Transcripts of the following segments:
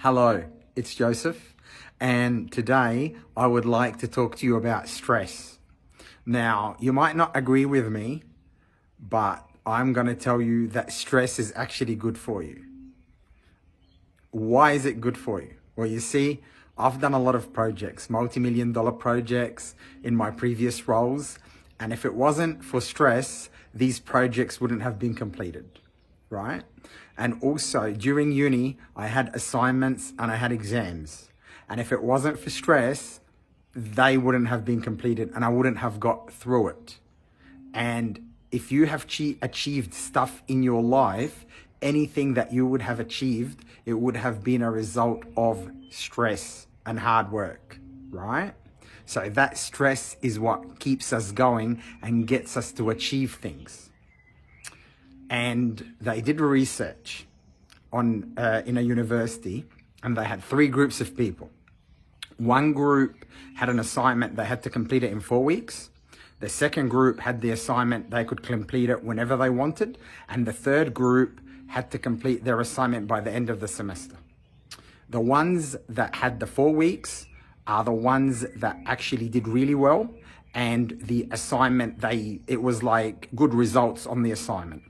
Hello, it's Joseph, and today I would like to talk to you about stress. Now, you might not agree with me, but I'm going to tell you that stress is actually good for you. Why is it good for you? Well, you see, I've done a lot of projects, multi-million-dollar projects in my previous roles, and if it wasn't for stress, these projects wouldn't have been completed, right? And also, during uni, I had assignments and I had exams. And if it wasn't for stress, they wouldn't have been completed and I wouldn't have got through it. And if you have achieved stuff in your life, anything that you would have achieved, it would have been a result of stress and hard work, right? So that stress is what keeps us going and gets us to achieve things. And they did research in a university, and they had 3 groups of people. One group had an assignment, they had to complete it in 4 weeks. The second group had the assignment, they could complete it whenever they wanted. And the third group had to complete their assignment by the end of the semester. The ones that had the 4 weeks are the ones that actually did really well. And the assignment, it was like good results on the assignment.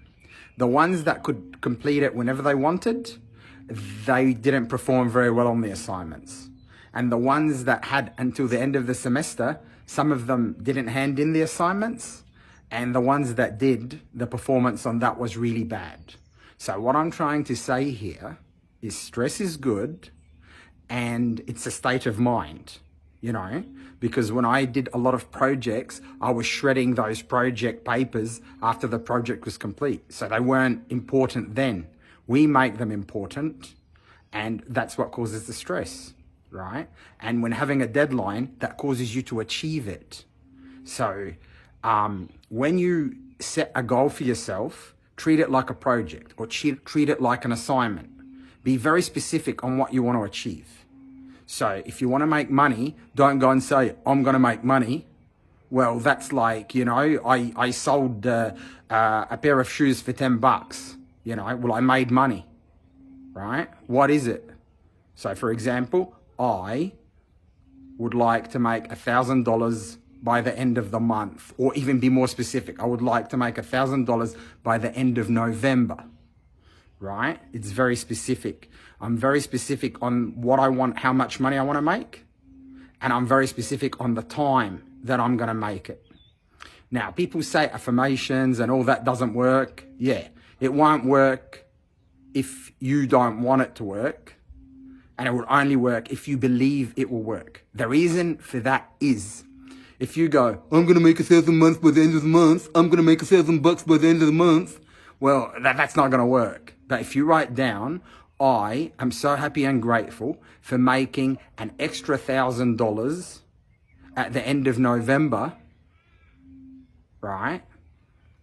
The ones that could complete it whenever they wanted, they didn't perform very well on the assignments. And the ones that had until the end of the semester, some of them didn't hand in the assignments, and the ones that did, the performance on that was really bad. So what I'm trying to say here is stress is good, and it's a state of mind, you know, because when I did a lot of projects, I was shredding those project papers after the project was complete. So they weren't important then. We make them important, and that's what causes the stress, right? And when having a deadline, that causes you to achieve it. So when you set a goal for yourself, treat it like a project or treat it like an assignment. Be very specific on what you want to achieve. So if you want to make money, don't go and say, I'm going to make money. Well, that's like, you know, I sold a pair of shoes for $10. You know, well, I made money, right? What is it? So for example, I would like to make $1,000 by the end of the month, or even be more specific. I would like to make $1,000 by the end of November. Right? It's very specific. I'm very specific on what I want, how much money I want to make. And I'm very specific on the time that I'm going to make it. Now, people say affirmations and all that doesn't work. Yeah, it won't work if you don't want it to work. And it will only work if you believe it will work. The reason for that is, if you go, I'm going to make $1,000 by the end of the month. I'm going to make $1,000 by the end of the month. Well, that's not going to work. But if you write down, I am so happy and grateful for making an extra $1,000 at the end of November, right?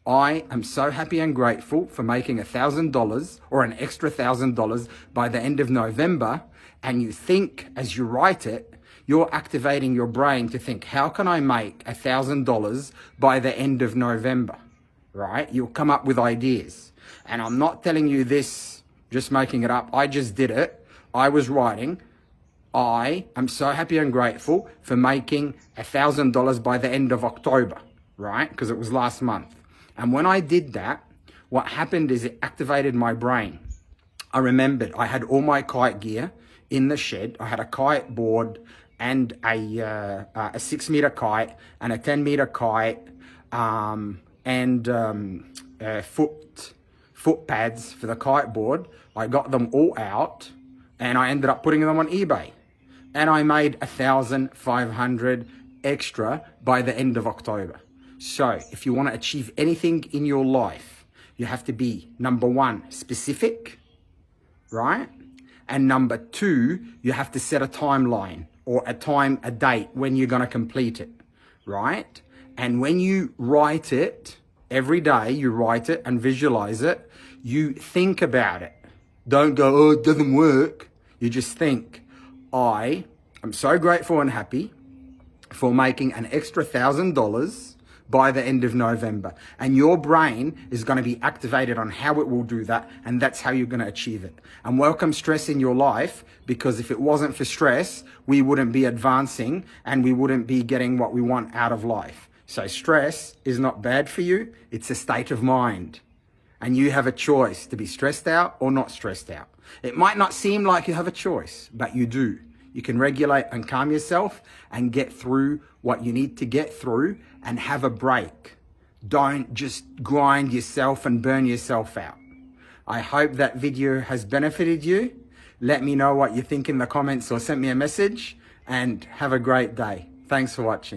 I am so happy and grateful for making $1,000 or an extra $1,000 by the end of November. And you think, as you write it, you're activating your brain to think, how can I make $1,000 by the end of November? Right? You'll come up with ideas. And I'm not telling you this, just making it up. I just did it. I was writing, I am so happy and grateful for making $1,000 by the end of October, right? Because it was last month. And when I did that, what happened is it activated my brain. I remembered I had all my kite gear in the shed. I had a kite board and a 6-meter kite and a 10-meter kite, and foot pads for the kite board. I got them all out and I ended up putting them on eBay. And I made 1,500 extra by the end of October. So if you want to achieve anything in your life, you have to be, number 1, specific, right? And number 2, you have to set a timeline or a date when you're going to complete it, right? And when you write it, every day you write it and visualize it, you think about it. Don't go, oh, it doesn't work. You just think, I am so grateful and happy for making an extra $1,000 by the end of November. And your brain is going to be activated on how it will do that, and that's how you're going to achieve it. And welcome stress in your life, because if it wasn't for stress, we wouldn't be advancing and we wouldn't be getting what we want out of life. So stress is not bad for you. It's a state of mind. And you have a choice to be stressed out or not stressed out. It might not seem like you have a choice, but you do. You can regulate and calm yourself and get through what you need to get through and have a break. Don't just grind yourself and burn yourself out. I hope that video has benefited you. Let me know what you think in the comments or send me a message, and have a great day. Thanks for watching.